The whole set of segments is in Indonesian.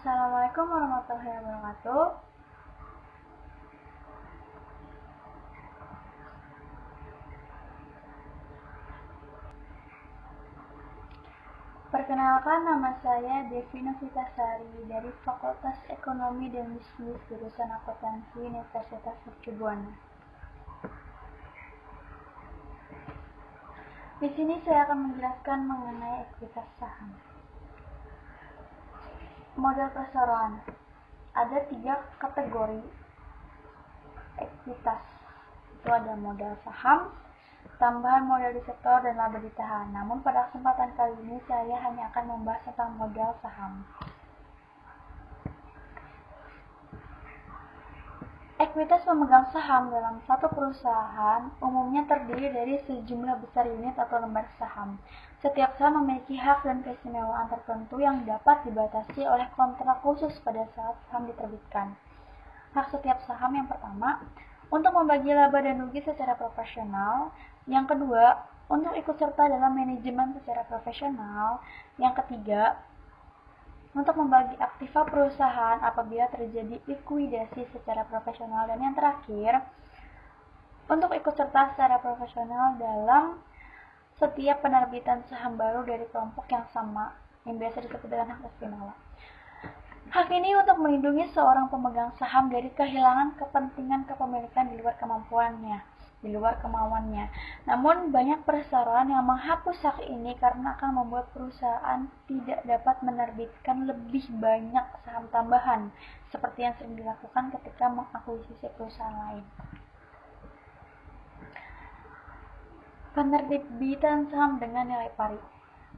Assalamualaikum warahmatullahi wabarakatuh. Perkenalkan, nama saya Devi Novitasari dari Fakultas Ekonomi dan Bisnis jurusan Akuntansi Universitas Mercubuana. Di sini saya akan menjelaskan mengenai ekuitas saham. Model perseroan. Ada 3 kategori ekuitas. Itu ada modal saham, tambahan modal di sektor, dan laba ditahan. Namun pada kesempatan kali ini saya hanya akan membahas tentang modal saham. Ekuitas pemegang saham dalam satu perusahaan umumnya terdiri dari sejumlah besar unit atau lembar saham. Setiap saham memiliki hak dan keistimewaan tertentu yang dapat dibatasi oleh kontrak khusus pada saat saham diterbitkan. Hak setiap saham yang pertama, untuk membagi laba dan rugi secara profesional. Yang kedua, untuk ikut serta dalam manajemen secara profesional. Yang ketiga, untuk membagi aktiva perusahaan apabila terjadi likuidasi secara profesional. Dan yang terakhir, untuk ikut serta secara profesional dalam setiap penerbitan saham baru dari kelompok yang sama, yang biasa disebut dengan hak istimewa. Hak ini untuk melindungi seorang pemegang saham dari kehilangan kepentingan kepemilikan di luar kemauannya. Namun banyak perseroan yang menghapus hak ini karena akan membuat perusahaan tidak dapat menerbitkan lebih banyak saham tambahan, seperti yang sering dilakukan ketika mengakuisisi perusahaan lain. Penerbitan saham dengan nilai pari.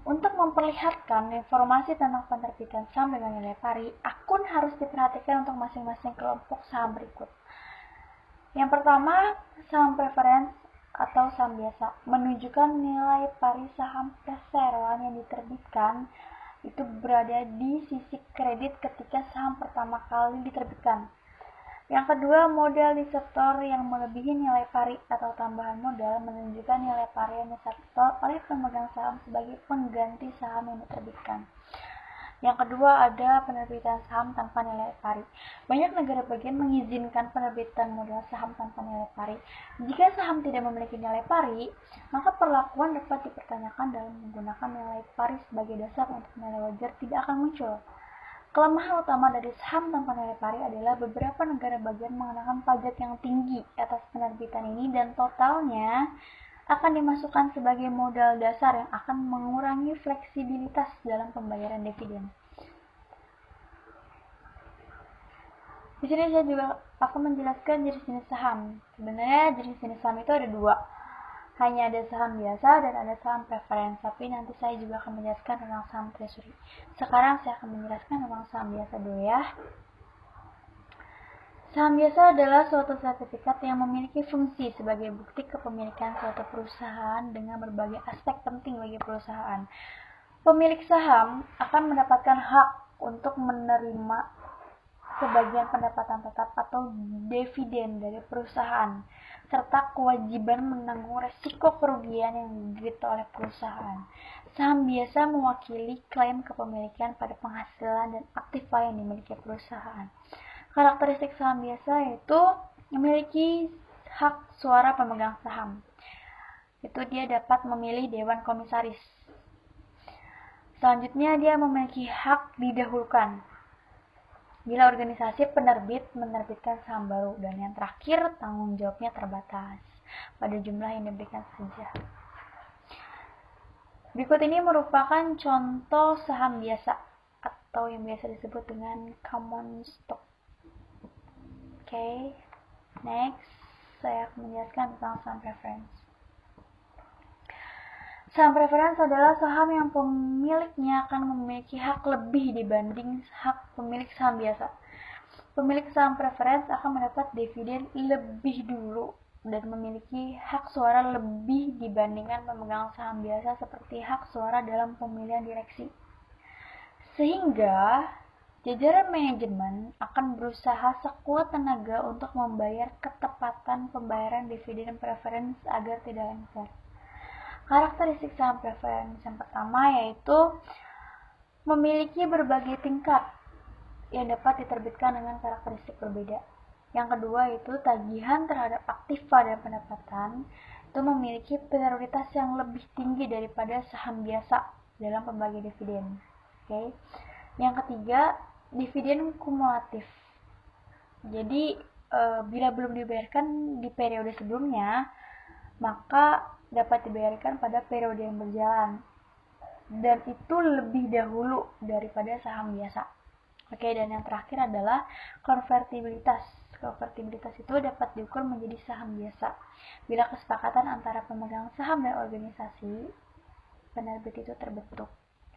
Untuk memperlihatkan informasi tentang penerbitan saham dengan nilai pari, akun harus diperhatikan untuk masing-masing kelompok saham berikut. Yang pertama, saham preference atau saham biasa menunjukkan nilai pari saham perseroan yang diterbitkan itu berada di sisi kredit ketika saham pertama kali diterbitkan. Yang kedua, modal di sektor yang melebihi nilai pari atau tambahan modal menunjukkan nilai pari yang disetor oleh pemegang saham sebagai pengganti saham yang diterbitkan. Yang kedua, ada penerbitan saham tanpa nilai pari. Banyak negara bagian mengizinkan penerbitan modal saham tanpa nilai pari. Jika saham tidak memiliki nilai pari, maka perlakuan dapat dipertanyakan dalam menggunakan nilai pari sebagai dasar untuk nilai wajar tidak akan muncul. Kelemahan utama dari saham tanpa nilai pari adalah beberapa negara bagian mengenakan pajak yang tinggi atas penerbitan ini dan totalnya akan dimasukkan sebagai modal dasar yang akan mengurangi fleksibilitas dalam pembayaran dividen. Di sini saya juga akan menjelaskan jenis-jenis saham. Sebenarnya jenis-jenis saham itu ada 2. Hanya ada saham biasa dan ada saham preference, tapi nanti saya juga akan menjelaskan tentang saham treasury. Sekarang saya akan menjelaskan tentang saham biasa dulu ya. Saham biasa adalah suatu sertifikat yang memiliki fungsi sebagai bukti kepemilikan suatu perusahaan dengan berbagai aspek penting bagi perusahaan. Pemilik saham akan mendapatkan hak untuk menerima sebagian pendapatan tetap atau dividen dari perusahaan, serta kewajiban menanggung resiko kerugian yang diderita oleh perusahaan. Saham biasa mewakili klaim kepemilikan pada penghasilan dan aktiva yang dimiliki perusahaan. Karakteristik saham biasa yaitu memiliki hak suara pemegang saham. Itu dia dapat memilih dewan komisaris. Selanjutnya, dia memiliki hak didahulukan bila organisasi penerbit menerbitkan saham baru. Dan yang terakhir, tanggung jawabnya terbatas pada jumlah yang diberikan saja. Berikut ini merupakan contoh saham biasa atau yang biasa disebut dengan common stock. Oke, next saya akan menjelaskan tentang saham preference. Saham preference adalah saham yang pemiliknya akan memiliki hak lebih dibanding hak pemilik saham biasa. Pemilik saham preference akan mendapat dividen lebih dulu dan memiliki hak suara lebih dibandingkan pemegang saham biasa seperti hak suara dalam pemilihan direksi. Sehingga jajaran manajemen akan berusaha sekuat tenaga untuk membayar ketepatan pembayaran dividen preference agar tidak lengser. Karakteristik saham preference yang pertama yaitu memiliki berbagai tingkat yang dapat diterbitkan dengan karakteristik berbeda. Yang kedua itu tagihan terhadap aktiva dan pendapatan itu memiliki prioritas yang lebih tinggi daripada saham biasa dalam pembagian dividen. Oke. Yang ketiga, dividen kumulatif. Jadi bila belum dibayarkan di periode sebelumnya, maka dapat dibayarkan pada periode yang berjalan, dan itu lebih dahulu daripada saham biasa. Oke, dan yang terakhir adalah konvertibilitas. Konvertibilitas itu dapat diukur menjadi saham biasa bila kesepakatan antara pemegang saham dan organisasi penerbit itu terbentuk.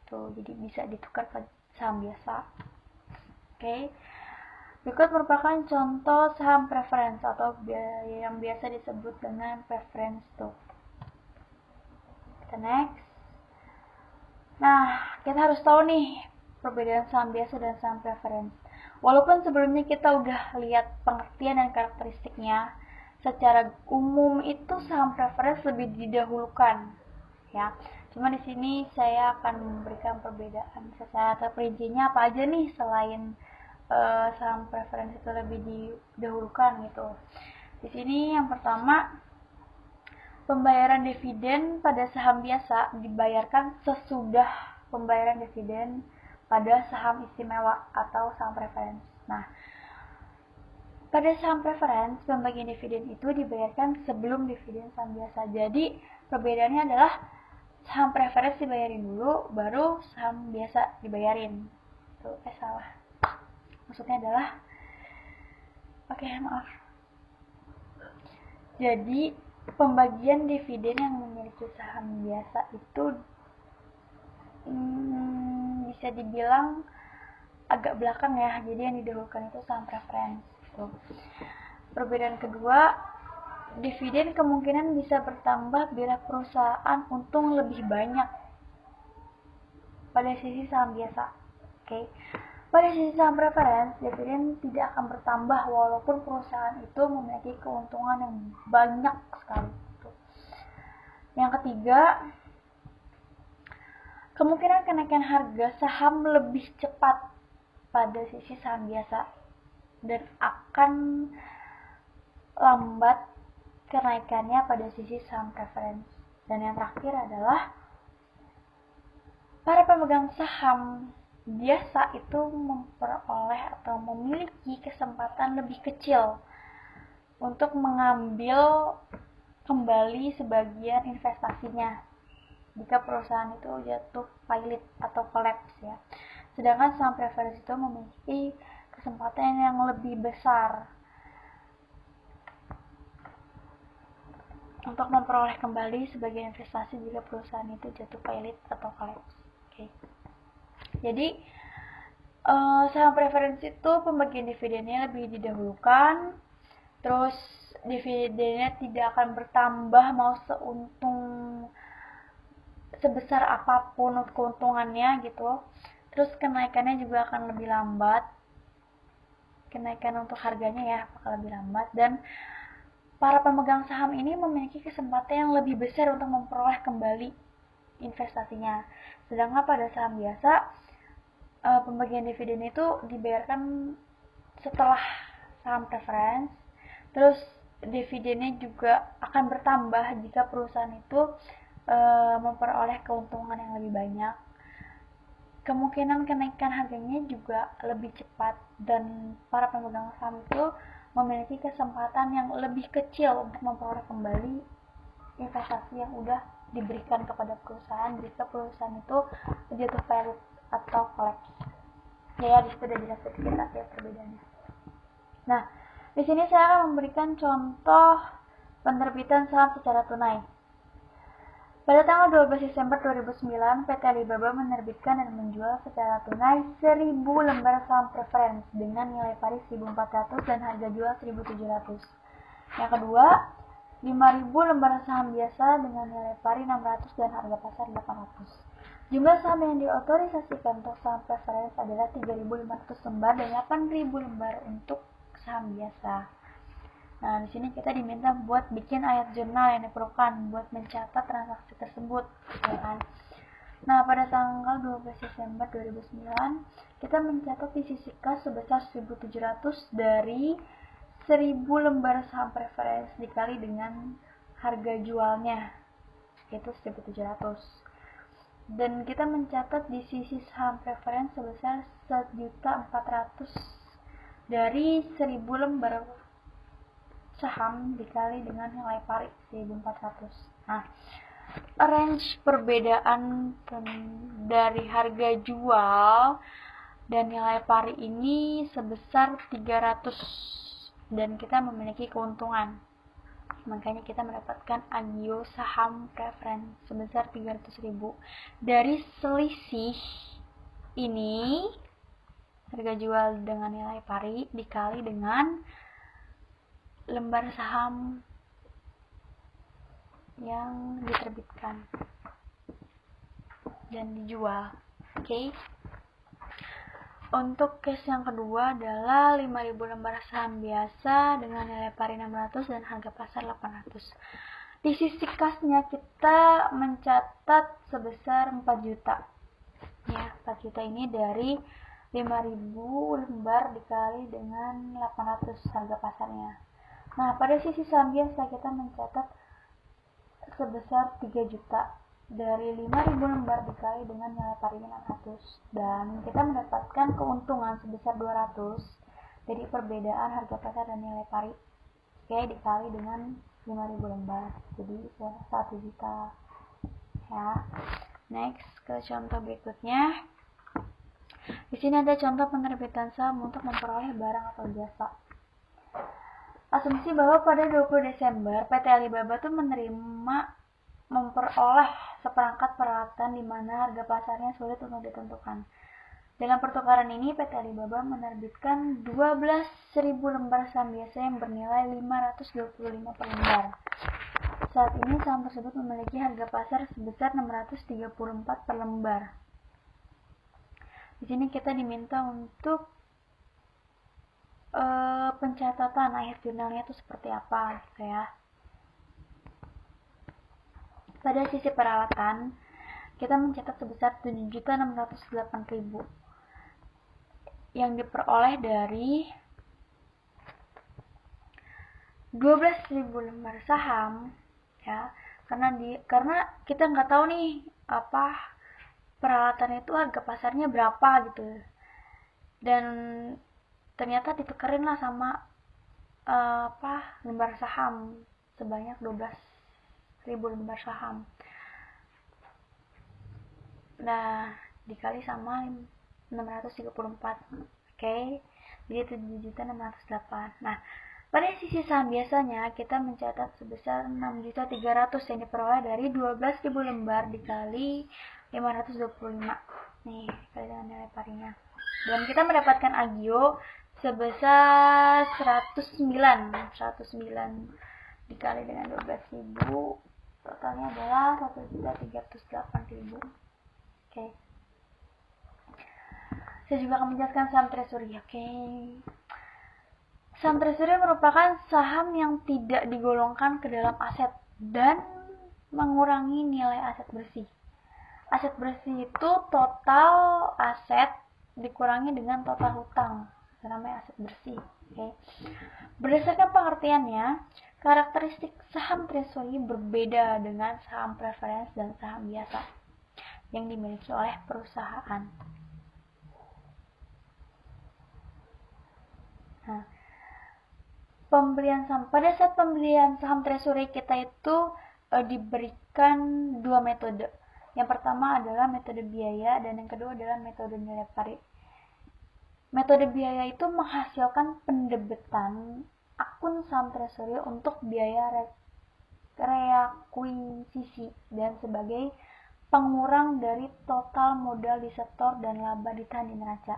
Jadi bisa ditukar ke saham biasa. Oke. Berikut merupakan contoh saham preference atau yang biasa disebut dengan preference stock. Kita next. Nah, kita harus tahu nih perbedaan saham biasa dan saham preference. Walaupun sebelumnya kita udah lihat pengertian dan karakteristiknya, secara umum itu saham preference lebih didahulukan, ya. Cuma di sini saya akan memberikan perbedaan secara terperincinya apa aja nih selain saham preference itu lebih didahulukan gitu. Di sini yang pertama, pembayaran dividen pada saham biasa dibayarkan sesudah pembayaran dividen pada saham istimewa atau saham preference. Nah, pada saham preference, pembagian dividen itu dibayarkan sebelum dividen saham biasa. Jadi, perbedaannya adalah saham preference dibayarin dulu, baru saham biasa dibayarin. Salah. Maksudnya adalah, maaf. Jadi, pembagian dividen yang memiliki saham biasa itu bisa dibilang agak belakang ya, jadi yang didahulukan itu saham preference. Perbedaan kedua, dividen kemungkinan bisa bertambah bila perusahaan untung lebih banyak pada sisi saham biasa. Oke. Pada sisi saham preference, dividen tidak akan bertambah walaupun perusahaan itu memiliki keuntungan yang banyak sekali. Yang ketiga, kemungkinan kenaikan harga saham lebih cepat pada sisi saham biasa dan akan lambat kenaikannya pada sisi saham preference. Dan yang terakhir adalah para pemegang saham biasa itu memperoleh atau memiliki kesempatan lebih kecil untuk mengambil kembali sebagian investasinya jika perusahaan itu jatuh pailit atau collapse ya. Sedangkan saham preference itu memiliki kesempatan yang lebih besar untuk memperoleh kembali sebagian investasi jika perusahaan itu jatuh pailit atau collapse. Oke. Jadi saham preference itu pembagian dividennya lebih didahulukan, terus dividennya tidak akan bertambah mau seuntung sebesar apapun keuntungannya gitu. Terus kenaikannya juga akan lebih lambat. Kenaikan untuk harganya ya bakal lebih lambat, dan para pemegang saham ini memiliki kesempatan yang lebih besar untuk memperoleh kembali investasinya. Sedangkan pada saham biasa, pembagian dividen itu dibayarkan setelah saham preference. Terus dividennya juga akan bertambah jika perusahaan itu memperoleh keuntungan yang lebih banyak. Kemungkinan kenaikan harganya juga lebih cepat, dan para pemegang saham itu memiliki kesempatan yang lebih kecil untuk memperoleh kembali investasi yang udah diberikan kepada perusahaan jika perusahaan itu jatuh pailit atau collapse. Ya, di situ udah jelas sedikit ya perbedaannya. Nah, di sini saya akan memberikan contoh penerbitan saham secara tunai. Pada tanggal 12 Desember 2009, PT Alibaba menerbitkan dan menjual secara tunai 1000 lembar saham preference dengan nilai pari 1.400 dan harga jual 1.700. Yang kedua, 5.000 lembar saham biasa dengan nilai pari 600 dan harga pasar 800. Jumlah saham yang diotorisasikan untuk saham preference adalah 3.500 lembar dan 8.000 lembar untuk saham biasa. Nah, di sini kita diminta buat bikin ayat jurnal yang diperlukan buat mencatat transaksi tersebut, ya kan? Nah, pada tanggal 12 Desember 2009, kita mencatat di sisi kas sebesar 1.700 dari 1.000 lembar saham preference dikali dengan harga jualnya, yaitu 1.700. Dan kita mencatat di sisi saham preference sebesar 1.400 dari 1.000 lembar saham dikali dengan nilai pari 1.400. Nah, range perbedaan dari harga jual dan nilai pari ini sebesar 300, dan kita memiliki keuntungan. Makanya kita mendapatkan agio saham preference sebesar 300.000. Dari selisih ini, harga jual dengan nilai pari dikali dengan lembar saham yang diterbitkan dan dijual. Oke. Untuk case yang kedua adalah 5.000 lembar saham biasa dengan nilai pari 600 dan harga pasar 800. Di sisi kasnya kita mencatat sebesar 4 juta. Ya, 4 juta ini dari 5.000 lembar dikali dengan 800 harga pasarnya. Nah, pada sisi saham biasa kita mencatat sebesar 3 juta dari 5.000 lembar dikali dengan nilai pari 600, dan kita mendapatkan keuntungan sebesar 200 dari perbedaan harga pasar dan nilai pari, oke, dikali dengan 5.000 lembar, jadi 1 juta ya. Next ke contoh berikutnya. Di sini ada contoh penerbitan saham untuk memperoleh barang atau jasa. Asumsi bahwa pada 20 Desember PT Alibaba tuh memperoleh seperangkat peralatan di mana harga pasarnya sulit untuk ditentukan. Dalam pertukaran ini, PT Alibaba menerbitkan 12.000 lembar saham biasa yang bernilai 525 per lembar. Saat ini saham tersebut memiliki harga pasar sebesar 634 per lembar. Di sini kita diminta untuk pencatatan akhir jurnalnya itu seperti apa, gitu ya. Pada sisi peralatan, kita mencatat sebesar 7.608.000 yang diperoleh dari 12.000 lembar saham, ya. Karena kita nggak tahu nih apa peralatan itu harga pasarnya berapa gitu, dan ternyata ditukerin lah sama lembar saham sebanyak 12.000 lembar saham. Nah, dikali sama 634. Oke. Jadi 7.608. Nah, pada sisi saham biasanya kita mencatat sebesar 6.300 yang diperoleh dari 12.000 lembar dikali 525. Nih, dikali dengan nilai parinya. Dan kita mendapatkan agio sebesar 109 dikali dengan 12.000, totalnya adalah 1.308.000. Oke. Saya juga akan menjelaskan saham treasury. Oke. Saham treasury merupakan saham yang tidak digolongkan ke dalam aset dan mengurangi nilai aset bersih. Aset bersih itu total aset dikurangi dengan total hutang. Itu namanya aset bersih. Oke. Berdasarkan pengertiannya, karakteristik saham treasury berbeda dengan saham preference dan saham biasa yang dimiliki oleh perusahaan. Nah, pembelian saham, pada saat pembelian saham treasury kita itu diberikan dua metode. Yang pertama adalah metode biaya dan yang kedua adalah metode nilai pari. Metode biaya itu menghasilkan pendebetan akun saham treasury untuk biaya reakuisisi dan sebagai pengurang dari total modal disetor dan laba ditahan di neraca.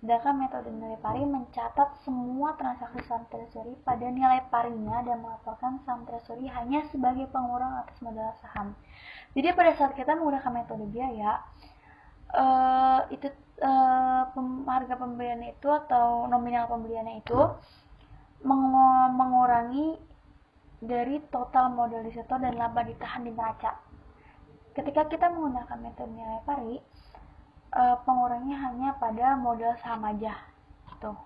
Sedangkan metode nilai pari mencatat semua transaksi saham treasury pada nilai parinya dan melaporkan saham treasury hanya sebagai pengurang atas modal saham. Jadi pada saat kita menggunakan metode biaya, harga pembelian itu atau nominal pembeliannya itu mengurangi dari total modal disetor dan laba ditahan di neraca. ketika kita menggunakan metode nilai pari, pengurangnya hanya pada modal saham aja. Tuh.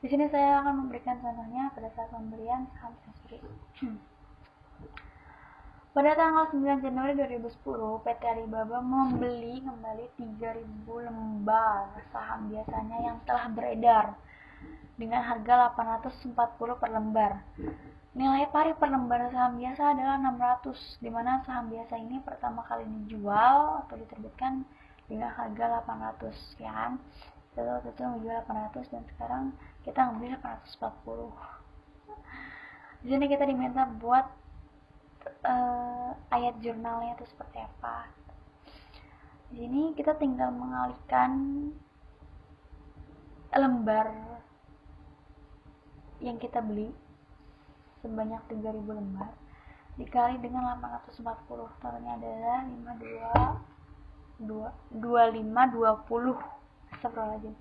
Di sini saya akan memberikan contohnya pada saat pembelian saham treasury. Pada tanggal 9 Januari 2010, PT Alibaba membeli kembali 3.000 lembar saham biasanya yang telah beredar dengan harga 840 per lembar. Nilai pari per lembar saham biasa adalah 600, di mana saham biasa ini pertama kali dijual atau diterbitkan dengan harga 800, ya kan? Kita waktu itu menjual 800 dan sekarang kita ngambil 840. Di sini kita diminta buat ayat jurnalnya itu seperti apa. Di sini kita tinggal mengalihkan lembar yang kita beli sebanyak 3.000 lembar dikali dengan 840. Totalnya adalah 2520. Astagfirullahaladzim.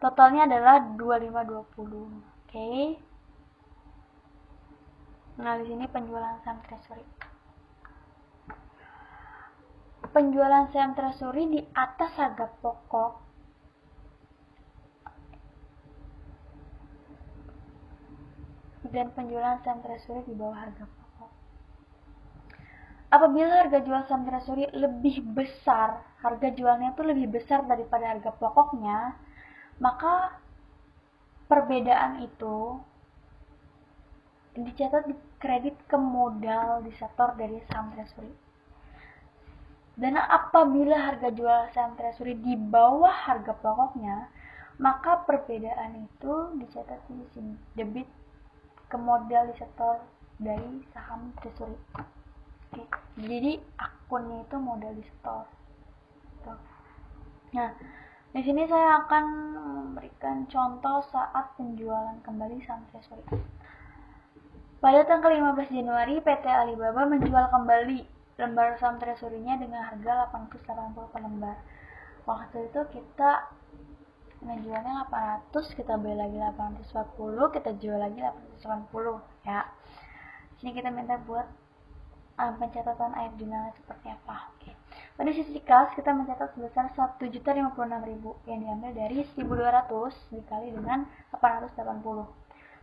Totalnya adalah 2520. Oke. Nah, di sini penjualan saham treasury. Penjualan saham treasury di atas harga pokok dan penjualan saham treasury di bawah harga pokok. Apabila harga jual saham treasury lebih besar, harga jualnya itu lebih besar daripada harga pokoknya, maka perbedaan itu dicatat di kredit ke modal disetor dari saham treasury. Dan apabila harga jual saham treasury di bawah harga pokoknya, maka perbedaan itu dicatat di sini, debit ke modal disetor dari saham treasury. Oke. Jadi akunnya itu modal disetor. Nah, di sini saya akan memberikan contoh saat penjualan kembali saham treasury. Pada tanggal 15 Januari, PT Alibaba menjual kembali lembar saham treasury-nya dengan harga 880 per lembar. Waktu itu kita menjualnya 800, kita beli lagi 840, kita jual lagi 880, ya. Sini kita minta buat pencatatan ayat jurnalnya seperti apa. Oke. Pada sisi kas kita mencatat sebesar 1.056.000 yang diambil dari 1.200 dikali dengan 880.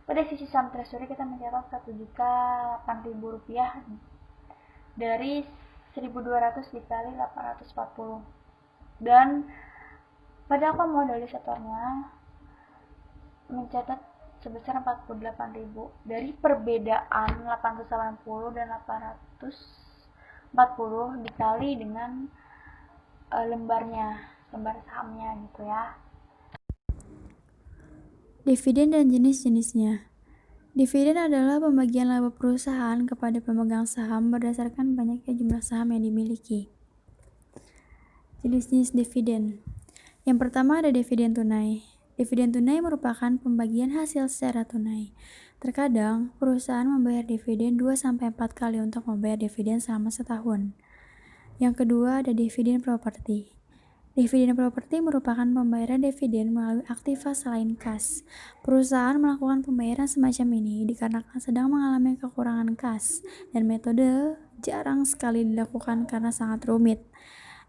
Pada sisi saham treasury kita mencatat 1.008.000 rupiah dari 1.200 dikali 840. Dan pada akun modal disetornya mencatat sebesar 48.000 dari perbedaan 880 dan 840 dikali dengan lembar sahamnya gitu ya. Dividen dan jenis-jenisnya. Dividen adalah pembagian laba perusahaan kepada pemegang saham berdasarkan banyaknya jumlah saham yang dimiliki. Jenis-jenis dividen. Yang pertama ada dividen tunai. Dividen tunai merupakan pembagian hasil secara tunai. Terkadang, perusahaan membayar dividen 2-4 kali untuk membayar dividen selama setahun. Yang kedua ada dividen properti. Dividen properti merupakan pembayaran dividen melalui aktiva selain kas. Perusahaan melakukan pembayaran semacam ini dikarenakan sedang mengalami kekurangan kas, dan metode jarang sekali dilakukan karena sangat rumit.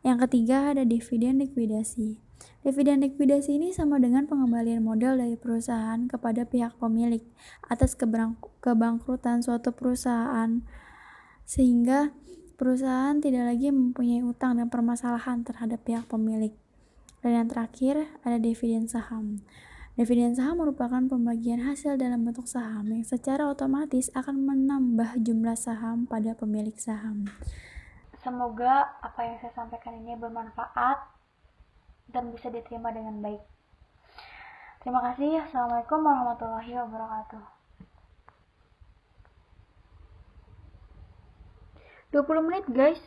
Yang ketiga ada dividen likuidasi. Dividen likuidasi ini sama dengan pengembalian modal dari perusahaan kepada pihak pemilik atas kebangkrutan suatu perusahaan, sehingga perusahaan tidak lagi mempunyai utang dan permasalahan terhadap pihak pemilik. Dan yang terakhir ada dividen saham. Dividen saham merupakan pembagian hasil dalam bentuk saham yang secara otomatis akan menambah jumlah saham pada pemilik saham. Semoga apa yang saya sampaikan ini bermanfaat dan bisa diterima dengan baik. Terima kasih. Assalamualaikum warahmatullahi wabarakatuh. 20 menit guys.